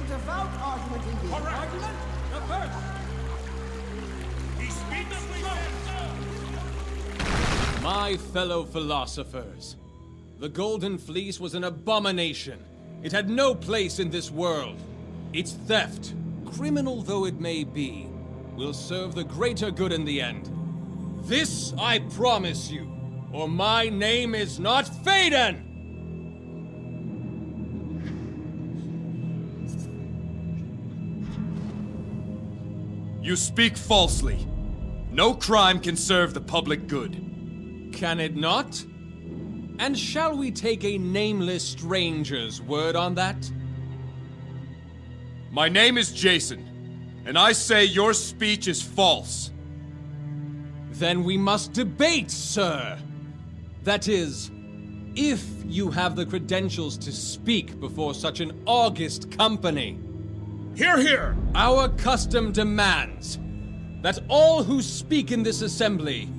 devout argument indeed. Correct. Argument the first. He speaks truth. My fellow philosophers, the Golden Fleece was an abomination. It had no place in this world. Its theft, criminal though it may be, will serve the greater good in the end. This I promise you, or my name is not Phaedon! You speak falsely. No crime can serve the public good. Can it not? And shall we take a nameless stranger's word on that? My name is Jason, and I say your speech is false. Then we must debate, sir. That is, if you have the credentials to speak before such an august company. Hear, hear! Our custom demands that all who speak in this assembly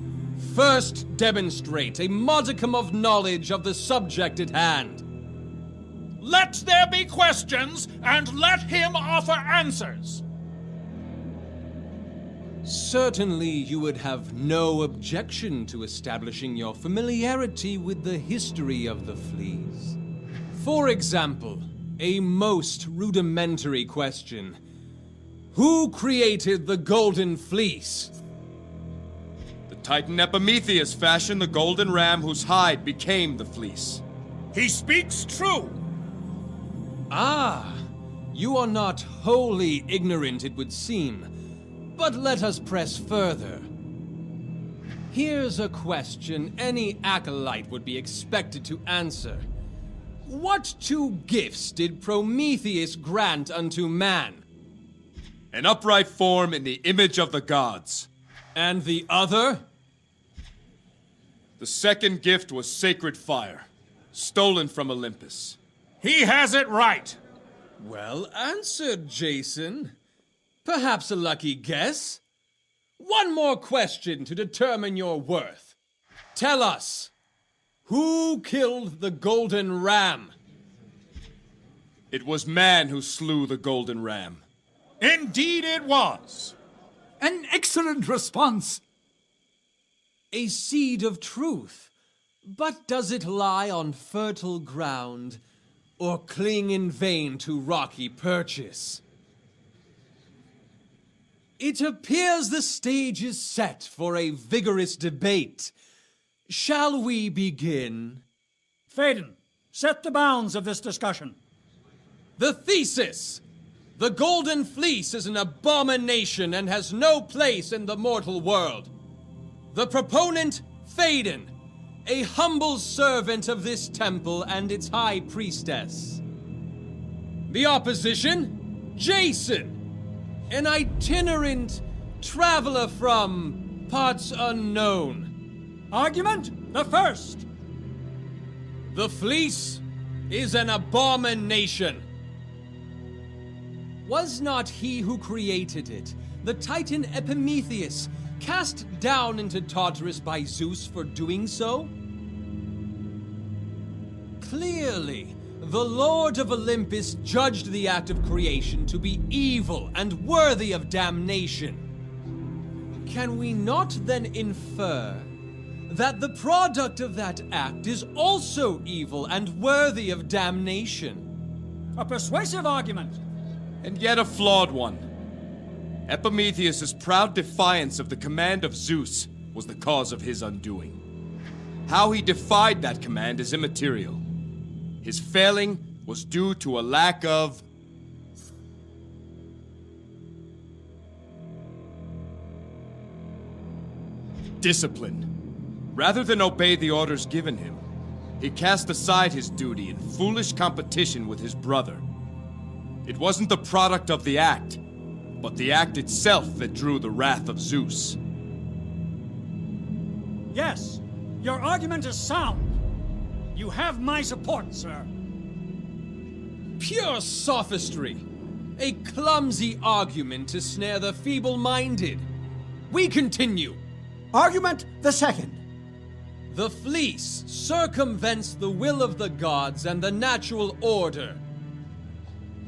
first demonstrate a modicum of knowledge of the subject at hand. Let there be questions, and let him offer answers. Certainly you would have no objection to establishing your familiarity with the history of the fleas. For example, a most rudimentary question. Who created the Golden Fleece? The Titan Epimetheus fashioned the golden ram whose hide became the fleece. He speaks true. Ah, you are not wholly ignorant, it would seem. But let us press further. Here's a question any acolyte would be expected to answer. What two gifts did Prometheus grant unto man? An upright form in the image of the gods. And the other? The second gift was sacred fire, stolen from Olympus. He has it right. Well answered, Jason. Perhaps a lucky guess? One more question to determine your worth. Tell us, who killed the golden ram? It was man who slew the golden ram. Indeed it was. An excellent response. A seed of truth. But does it lie on fertile ground, or cling in vain to rocky perches? It appears the stage is set for a vigorous debate. Shall we begin? Phaedon, set the bounds of this discussion. The thesis! The Golden Fleece is an abomination and has no place in the mortal world. The proponent, Phaedon, a humble servant of this temple and its high priestess. The opposition, Jason, an itinerant traveler from parts unknown. Argument the first. The fleece is an abomination. Was not he who created it, the Titan Epimetheus, cast down into Tartarus by Zeus for doing so? Clearly, the Lord of Olympus judged the act of creation to be evil and worthy of damnation. Can we not then infer that the product of that act is also evil and worthy of damnation? A persuasive argument. And yet a flawed one. Epimetheus' proud defiance of the command of Zeus was the cause of his undoing. How he defied that command is immaterial. His failing was due to a lack of discipline. Rather than obey the orders given him, he cast aside his duty in foolish competition with his brother. It wasn't the product of the act, but the act itself that drew the wrath of Zeus. Yes, your argument is sound. You have my support, sir. Pure sophistry. A clumsy argument to snare the feeble-minded. We continue. Argument the second. The fleece circumvents the will of the gods and the natural order.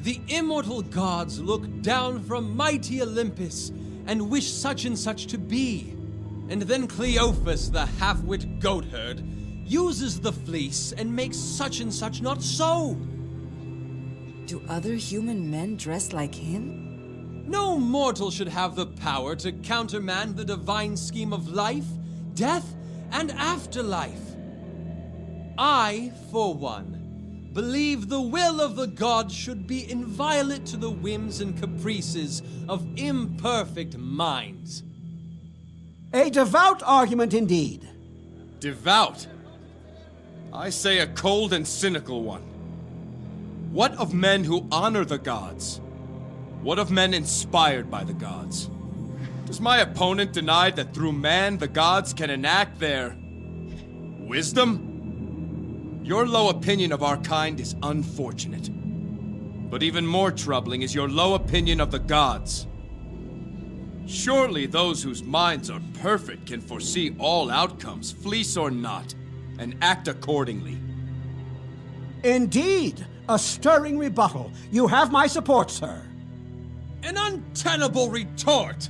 The immortal gods look down from mighty Olympus and wish such and such to be. And then Cleophas, the half-wit goatherd, uses the fleece and makes such and such not so. Do other human men dress like him? No mortal should have the power to countermand the divine scheme of life, death, and afterlife. I, for one, believe the will of the gods should be inviolate to the whims and caprices of imperfect minds. A devout argument indeed. Devout? I say a cold and cynical one. What of men who honor the gods? What of men inspired by the gods? Does my opponent deny that through man the gods can enact their wisdom? Your low opinion of our kind is unfortunate. But even more troubling is your low opinion of the gods. Surely those whose minds are perfect can foresee all outcomes, fleece or not, and act accordingly. Indeed, a stirring rebuttal. You have my support, sir. An untenable retort!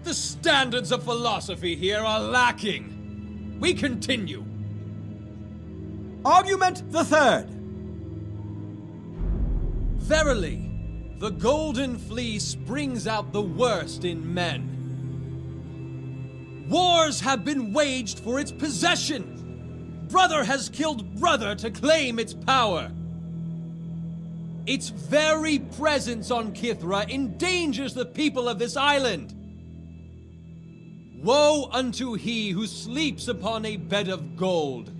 The standards of philosophy here are lacking. We continue. Argument the third. Verily, the golden fleece brings out the worst in men. Wars have been waged for its possession. Brother has killed brother to claim its power. Its very presence on Kithra endangers the people of this island. Woe unto he who sleeps upon a bed of gold,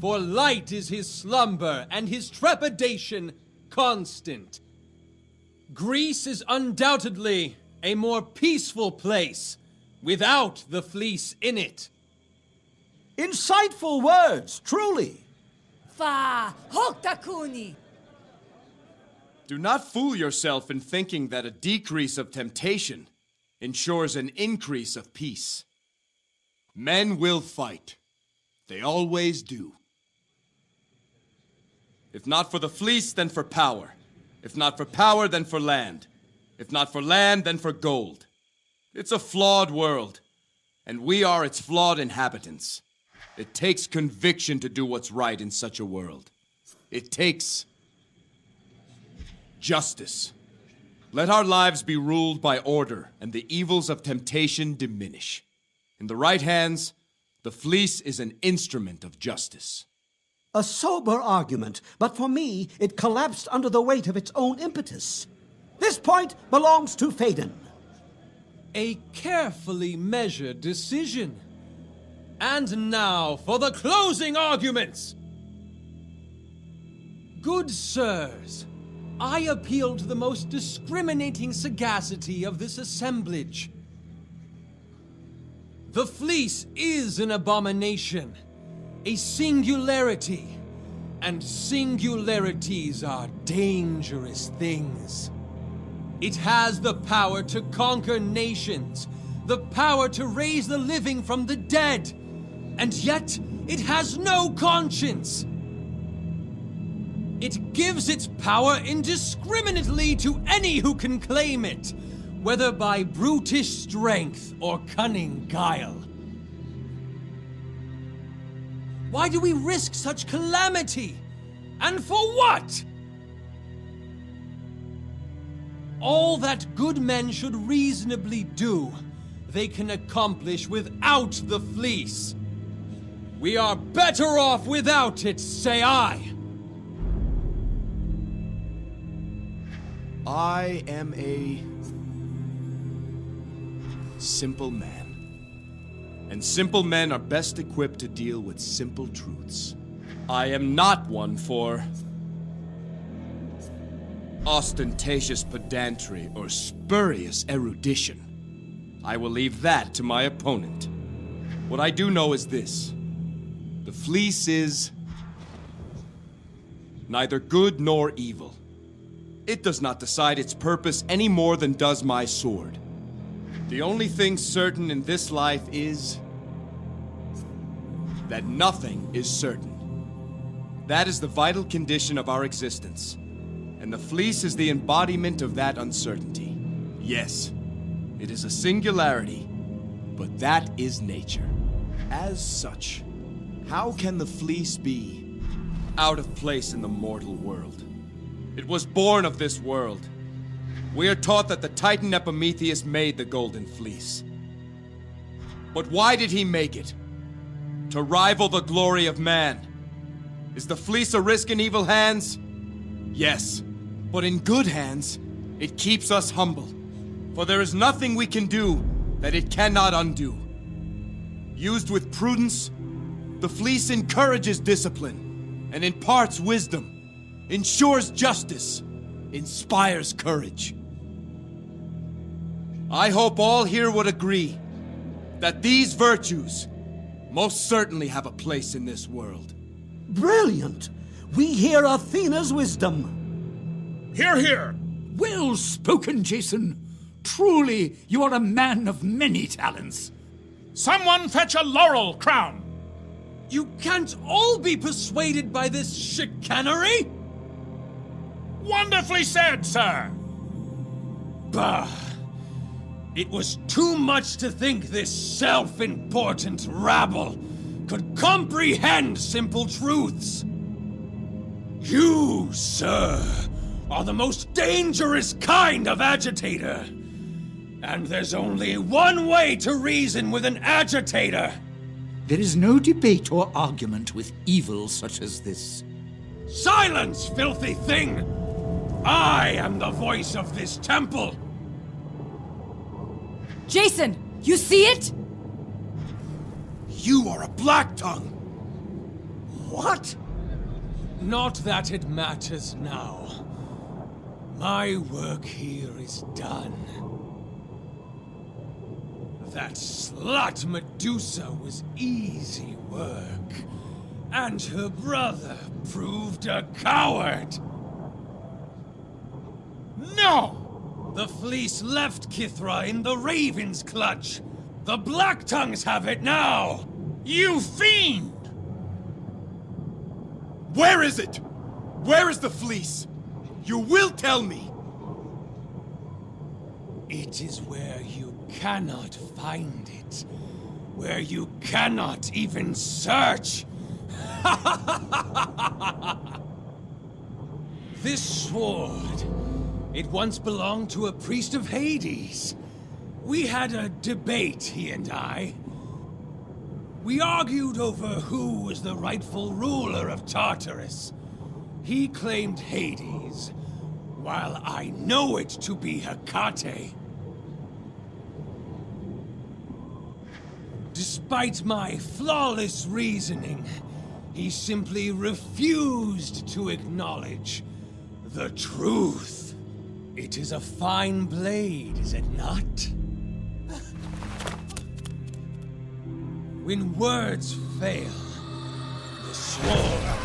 for light is his slumber and his trepidation constant. Greece is undoubtedly a more peaceful place without the fleece in it. Insightful words, truly. Fa hoktakuni! Do not fool yourself in thinking that a decrease of temptation ensures an increase of peace. Men will fight. They always do. If not for the fleece, then for power. If not for power, then for land. If not for land, then for gold. It's a flawed world, and we are its flawed inhabitants. It takes conviction to do what's right in such a world. It takes justice. Let our lives be ruled by order, and the evils of temptation diminish. In the right hands, the fleece is an instrument of justice. A sober argument, but for me, it collapsed under the weight of its own impetus. This point belongs to Phaedon. A carefully measured decision. And now for the closing arguments! Good sirs, I appeal to the most discriminating sagacity of this assemblage. The fleece is an abomination, a singularity, and singularities are dangerous things. It has the power to conquer nations, the power to raise the living from the dead, and yet it has no conscience. It gives its power indiscriminately to any who can claim it, whether by brutish strength or cunning guile. Why do we risk such calamity? And for what? All that good men should reasonably do, they can accomplish without the fleece. We are better off without it, say I. I am a simple man. And simple men are best equipped to deal with simple truths. I am not one for ostentatious pedantry or spurious erudition. I will leave that to my opponent. What I do know is this. The fleece is neither good nor evil. It does not decide its purpose any more than does my sword. The only thing certain in this life is that nothing is certain. That is the vital condition of our existence. And the fleece is the embodiment of that uncertainty. Yes, it is a singularity, but that is nature. As such, how can the fleece be out of place in the mortal world? It was born of this world. We are taught that the Titan Epimetheus made the golden fleece. But why did he make it? To rival the glory of man. Is the fleece a risk in evil hands? Yes, but in good hands, it keeps us humble. For there is nothing we can do that it cannot undo. Used with prudence, the fleece encourages discipline and imparts wisdom, ensures justice, inspires courage. I hope all here would agree that these virtues most certainly have a place in this world. Brilliant! We hear Athena's wisdom. Hear, hear! Well spoken, Jason. Truly, you are a man of many talents. Someone fetch a laurel crown! You can't all be persuaded by this chicanery! Wonderfully said, sir! Bah! It was too much to think this self-important rabble could comprehend simple truths. You, sir, are the most dangerous kind of agitator. And there's only one way to reason with an agitator. There is no debate or argument with evil such as this. Silence, filthy thing! I am the voice of this temple. Jason, you see it? You are a black tongue! What? Not that it matters now. My work here is done. That slut Meduza was easy work. And her brother proved a coward. No! The fleece left Kithra in the Raven's clutch. The Black Tongues have it now. You fiend! Where is it? Where is the fleece? You will tell me! It is where you cannot find it. Where you cannot even search. This sword, it once belonged to a priest of Hades. We had a debate, he and I. We argued over who was the rightful ruler of Tartarus. He claimed Hades, while I know it to be Hecate. Despite my flawless reasoning, he simply refused to acknowledge the truth. It is a fine blade, is it not? When words fail, the sword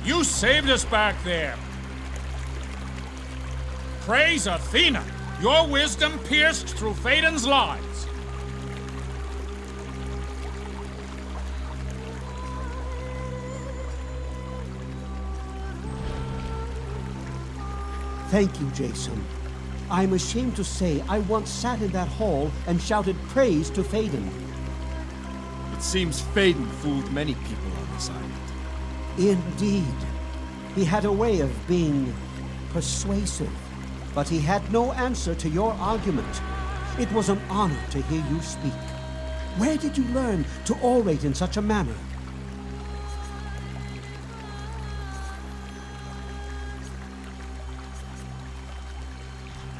You saved us back there. Praise Athena. Your wisdom pierced through Phaedon's lies. Thank you, Jason. I'm ashamed to say I once sat in that hall and shouted praise to Phaedon. It seems Phaedon fooled many people on this island. Indeed. He had a way of being persuasive, but he had no answer to your argument. It was an honor to hear you speak. Where did you learn to orate in such a manner?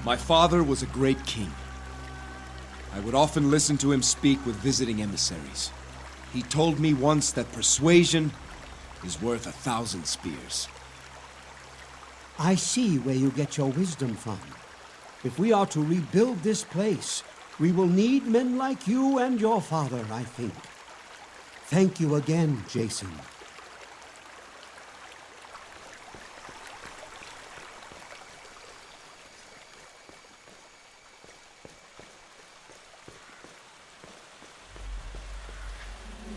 My father was a great king. I would often listen to him speak with visiting emissaries. He told me once that persuasion is worth 1,000 spears. I see where you get your wisdom from. If we are to rebuild this place, we will need men like you and your father, I think. Thank you again, Jason.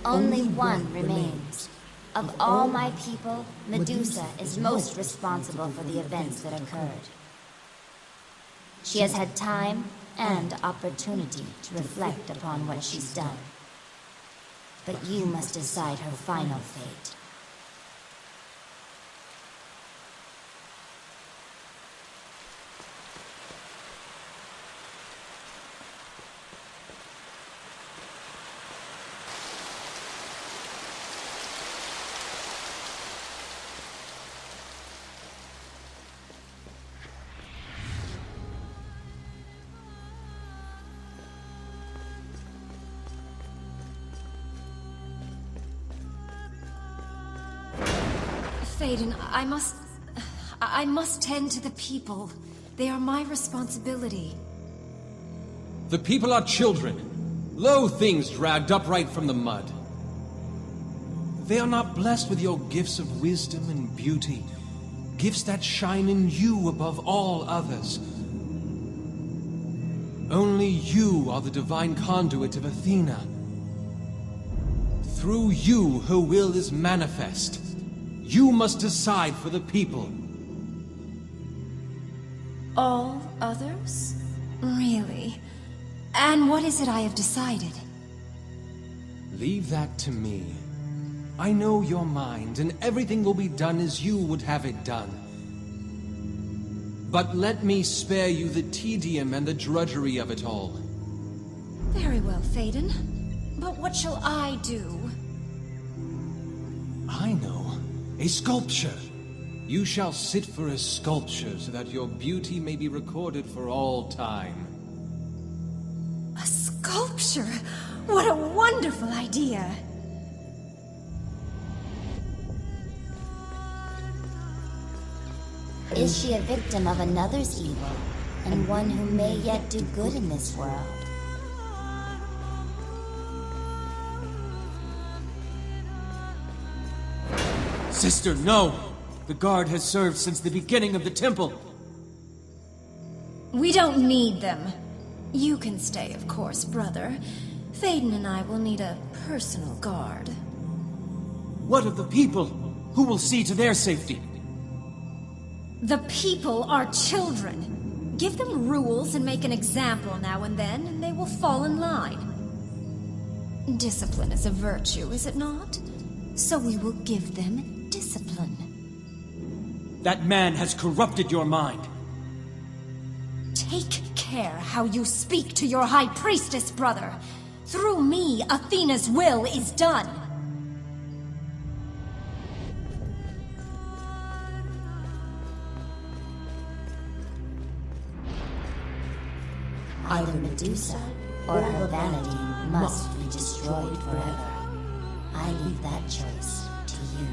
Only one remains. Of all my people, Meduza is most responsible for the events that occurred. She has had time and opportunity to reflect upon what she's done. But you must decide her final fate. Phaedon, I must tend to the people. They are my responsibility. The people are children, low things dragged upright from the mud. They are not blessed with your gifts of wisdom and beauty, gifts that shine in you above all others. Only you are the divine conduit of Athena. Through you, her will is manifest. You must decide for the people. All others? Really? And what is it I have decided? Leave that to me. I know your mind, and everything will be done as you would have it done. But let me spare you the tedium and the drudgery of it all. Very well, Phaedon. But what shall I do? I know. A sculpture. You shall sit for a sculpture so that your beauty may be recorded for all time. A sculpture? What a wonderful idea! Is she a victim of another's evil, and one who may yet do good in this world? Sister, no! The guard has served since the beginning of the temple. We don't need them. You can stay, of course, brother. Phaedon and I will need a personal guard. What of the people? Who will see to their safety? The people are children. Give them rules and make an example now and then, and they will fall in line. Discipline is a virtue, is it not? So we will give them discipline. That man has corrupted your mind. Take care how you speak to your high priestess, brother. Through me, Athena's will is done. Either Meduza or her vanity must be destroyed forever. I leave that choice to you.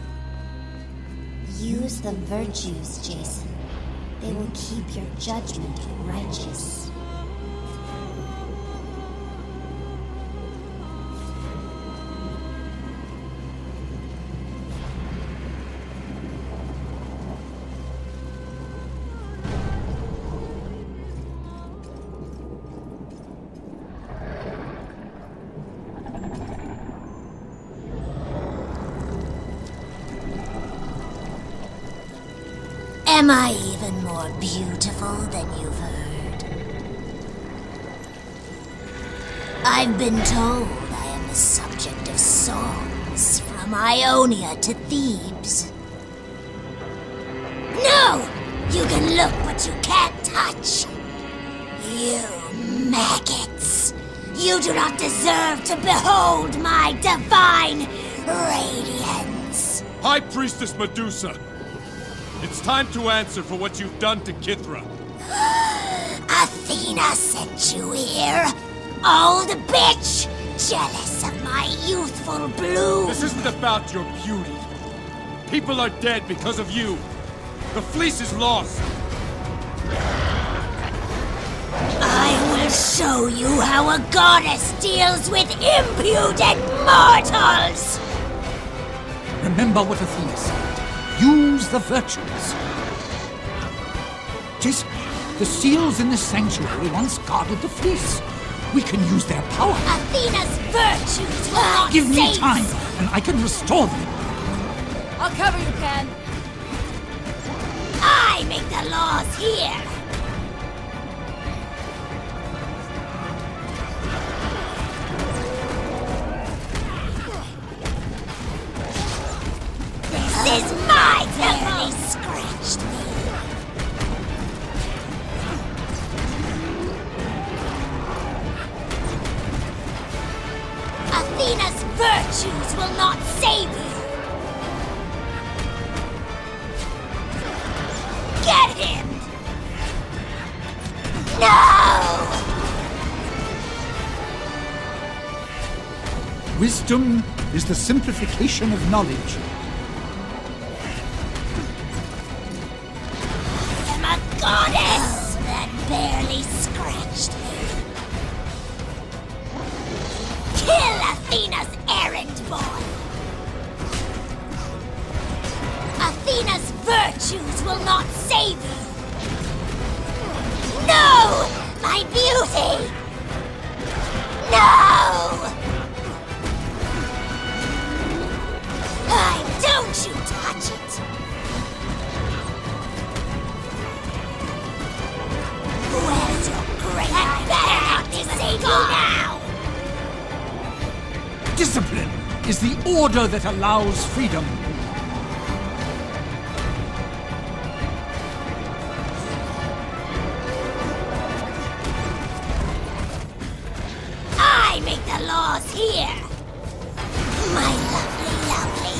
Use the virtues, Jason. They will keep your judgment righteous. Am I even more beautiful than you've heard? I've been told I am the subject of songs from Ionia to Thebes. No! You can look, but you can't touch. You maggots! You do not deserve to behold my divine radiance. High Priestess Medusa, it's time to answer for what you've done to Kithra. Athena sent you here, old bitch! Jealous of my youthful bloom. This isn't about your beauty. People are dead because of you. The fleece is lost. I will show you how a goddess deals with impudent mortals! Remember what Athena said. Use the virtues. Jason, the seals in this sanctuary once guarded the fleece. We can use their power. Athena's virtues will not Give me save time, and I can restore them. I'll cover you, Pan. I make the laws here! This is my barely scratched me! Athena's virtues will not save you! Get him! No! Wisdom is the simplification of knowledge. I'm a goddess! Oh, that barely scratched me. Kill Athena's errand boy! Athena's virtues will not save you! No! My beauty! No! Don't you touch it! Where's your great idea to save you now? Discipline is the order that allows freedom. I make the laws here! My lovely, lovely!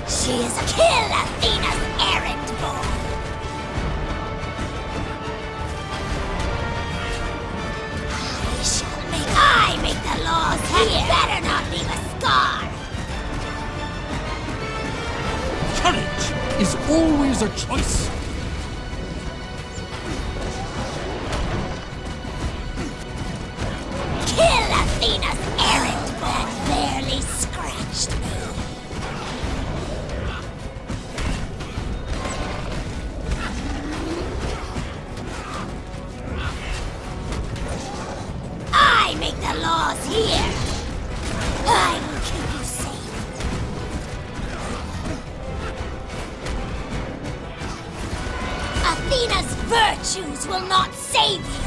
She is a kill Athena's errand boy! I make the laws here! Better not leave a scar! Courage is always a choice. Kill Athena's errand boy! That barely scratched me. I make the laws here! I will keep you safe. Athena's virtues will not save you!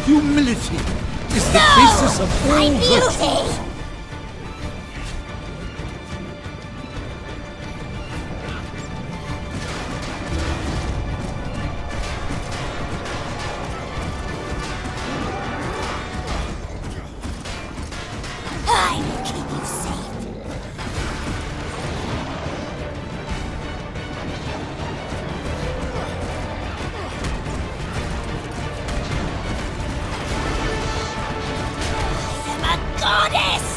Humility is the basis of all my virtue. beauty! I will keep you safe. I am a goddess!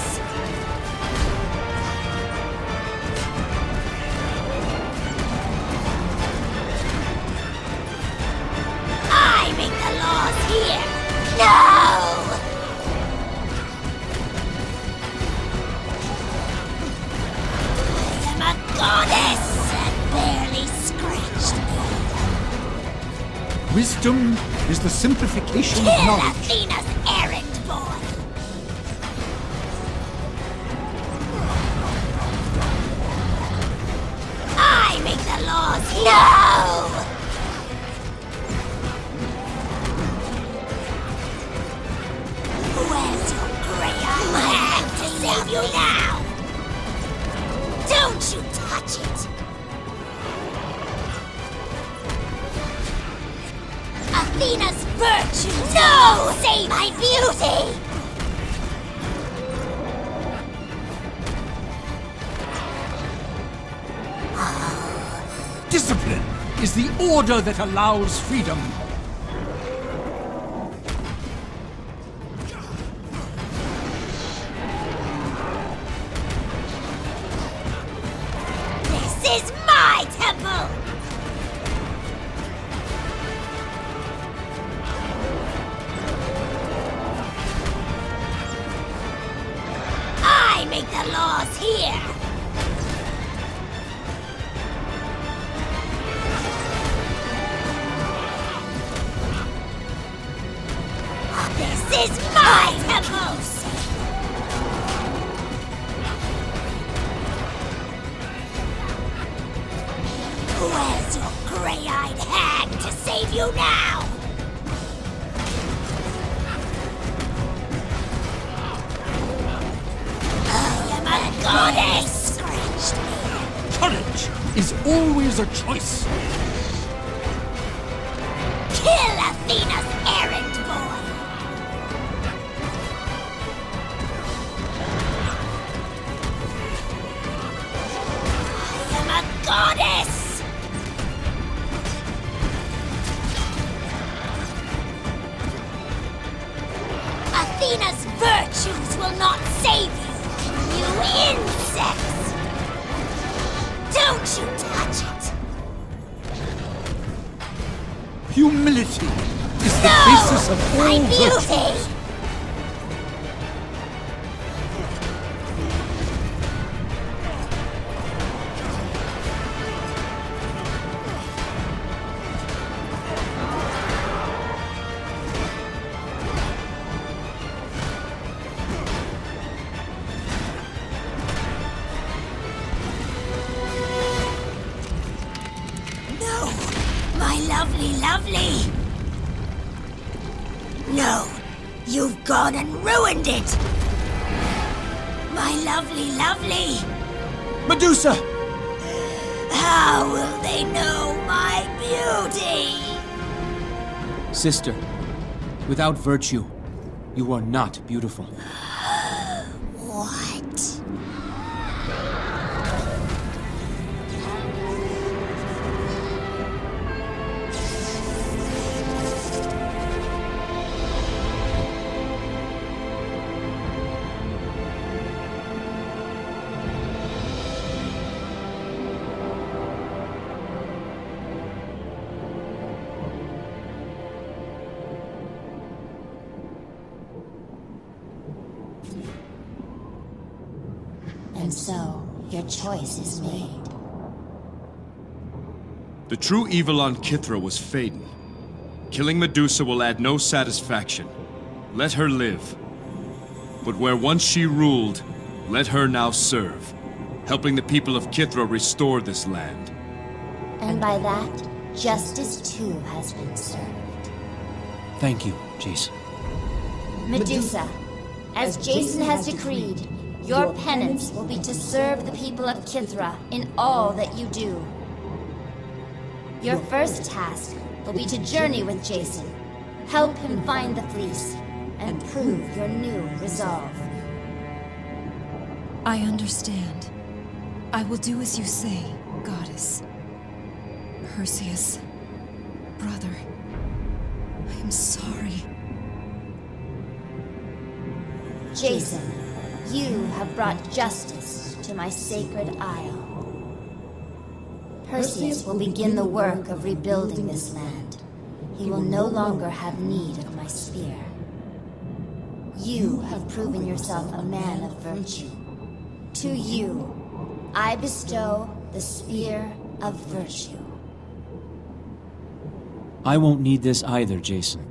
is the simplification of knowledge. Athena's errand boy! I make the laws here! No! Where's your gray-eyed hand to save you now? Don't you touch it! Athena's virtue! No! Save my beauty! Discipline is the order that allows freedom. This is my temple! I make the laws here! This is my temple! Where's your gray-eyed hag to save you now? I am a goddess! Scratched me. Courage is always a choice. Kill Athena's errand boy! I am a goddess! Athena's virtues will not save you, you insects! Don't you touch it! Humility is the basis of all my virtues. beauty! No, my lovely. No, you've gone and ruined it. My lovely. Medusa! How will they know my beauty? Sister, without virtue, you are not beautiful. What? And so, your choice is made. The true evil on Kithra was Phaedon. Killing Medusa will add no satisfaction. Let her live. But where once she ruled, let her now serve, helping the people of Kithra restore this land. And by that, justice too has been served. Thank you, Jason. Medusa, as Jason has decreed, your penance will be to serve the people of Kithra in all that you do. Your first task will be to journey with Jason, help him find the fleece, and prove your new resolve. I understand. I will do as you say, goddess. Perseus, brother, I am sorry. Jason, you have brought justice to my sacred isle. Perseus will begin the work of rebuilding this land. He will no longer have need of my spear. You have proven yourself a man of virtue. To you, I bestow the spear of virtue. I won't need this either, Jazon.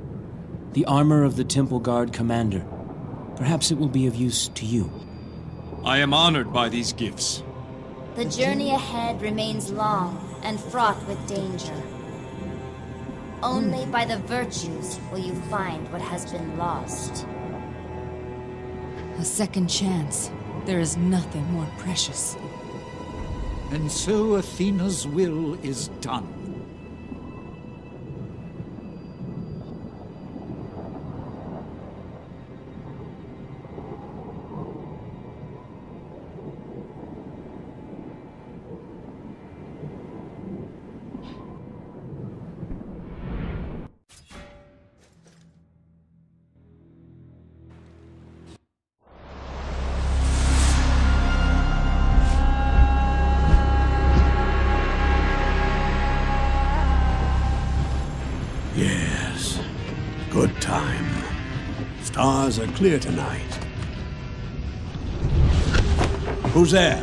The armor of the Temple Guard commander. Perhaps it will be of use to you. I am honored by these gifts. The journey ahead remains long and fraught with danger. Only by the virtues will you find what has been lost. A second chance. There is nothing more precious. And so Athena's will is done. Yes. Good time. Stars are clear tonight. Who's there?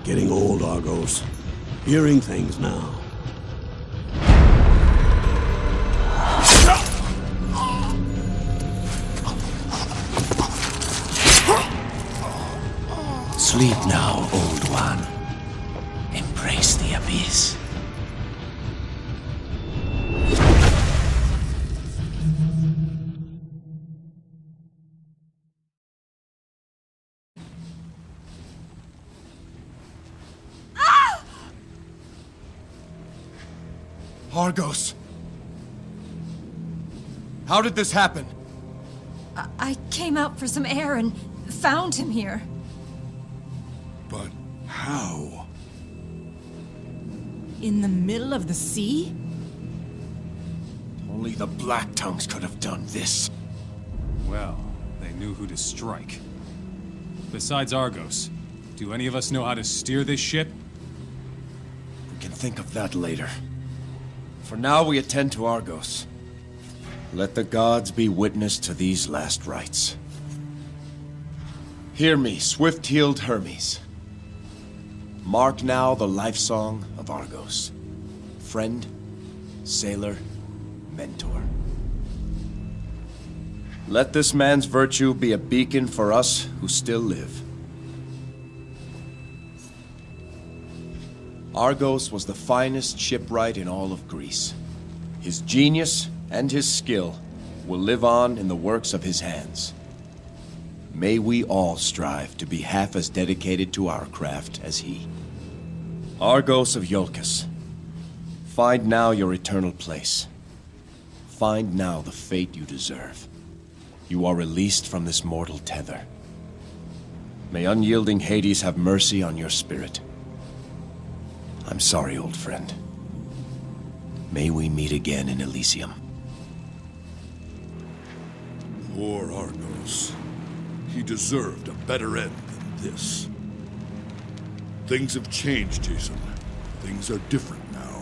Getting old, Argos. Hearing things now. Sleep now, old one. Embrace the abyss. Argos! How did this happen? I came out for some air and found him here. But how? In the middle of the sea? Only the Black Tongues could have done this. Well, they knew who to strike. Besides Argos, do any of us know how to steer this ship? We can think of that later. For now, we attend to Argos. Let the gods be witness to these last rites. Hear me, swift-heeled Hermes. Mark now the life song of Argos. Friend, sailor, mentor. Let this man's virtue be a beacon for us who still live. Argos was the finest shipwright in all of Greece. His genius and his skill will live on in the works of his hands. May we all strive to be half as dedicated to our craft as he. Argos of Jolkos, find now your eternal place. Find now the fate you deserve. You are released from this mortal tether. May unyielding Hades have mercy on your spirit. I'm sorry, old friend. May we meet again in Elysium. Poor Argos. He deserved a better end than this. Things have changed, Jazon. Things are different now.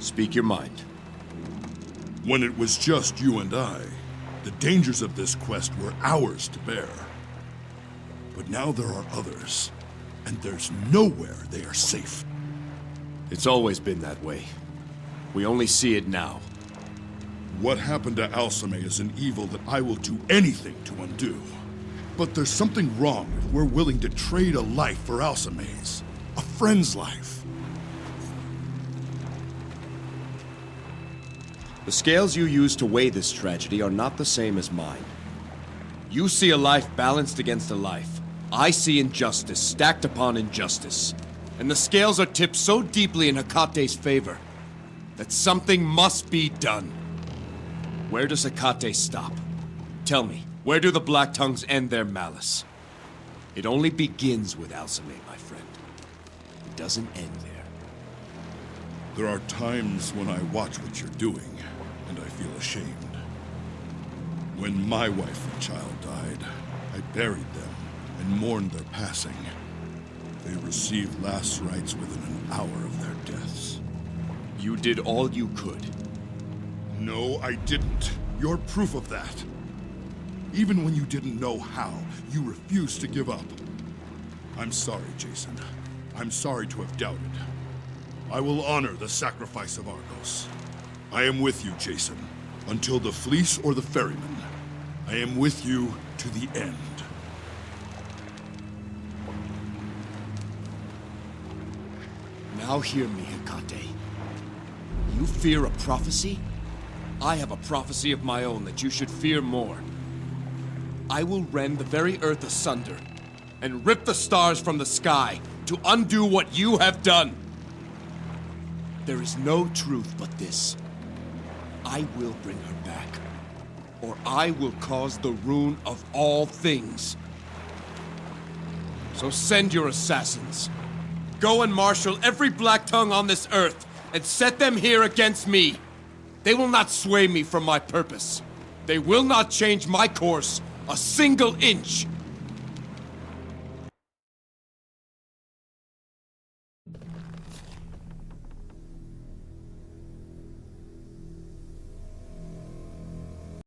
Speak your mind. When it was just you and I, the dangers of this quest were ours to bear. But now there are others, and there's nowhere they are safe. It's always been that way. We only see it now. What happened to Alcime is an evil that I will do anything to undo. But there's something wrong if we're willing to trade a life for Alcime's. A friend's life. The scales you use to weigh this tragedy are not the same as mine. You see a life balanced against a life. I see injustice stacked upon injustice. And the scales are tipped so deeply in Hecate's favor that something must be done. Where does Hecate stop? Tell me, where do the Black Tongues end their malice? It only begins with Alcime, my friend. It doesn't end there. There are times when I watch what you're doing, and I feel ashamed. When my wife and child died, I buried them and mourned their passing. They received last rites within an hour of their deaths. You did all you could. No, I didn't. You're proof of that. Even when you didn't know how, you refused to give up. I'm sorry, Jazon. I'm sorry to have doubted. I will honor the sacrifice of Argos. I am with you, Jazon, until the fleece or the ferryman. I am with you to the end. Now hear me, Hecate. You fear a prophecy? I have a prophecy of my own that you should fear more. I will rend the very earth asunder and rip the stars from the sky to undo what you have done. There is no truth but this. I will bring her back, or I will cause the ruin of all things. So send your assassins. Go and marshal every black tongue on this earth and set them here against me. They will not sway me from my purpose. They will not change my course a single inch.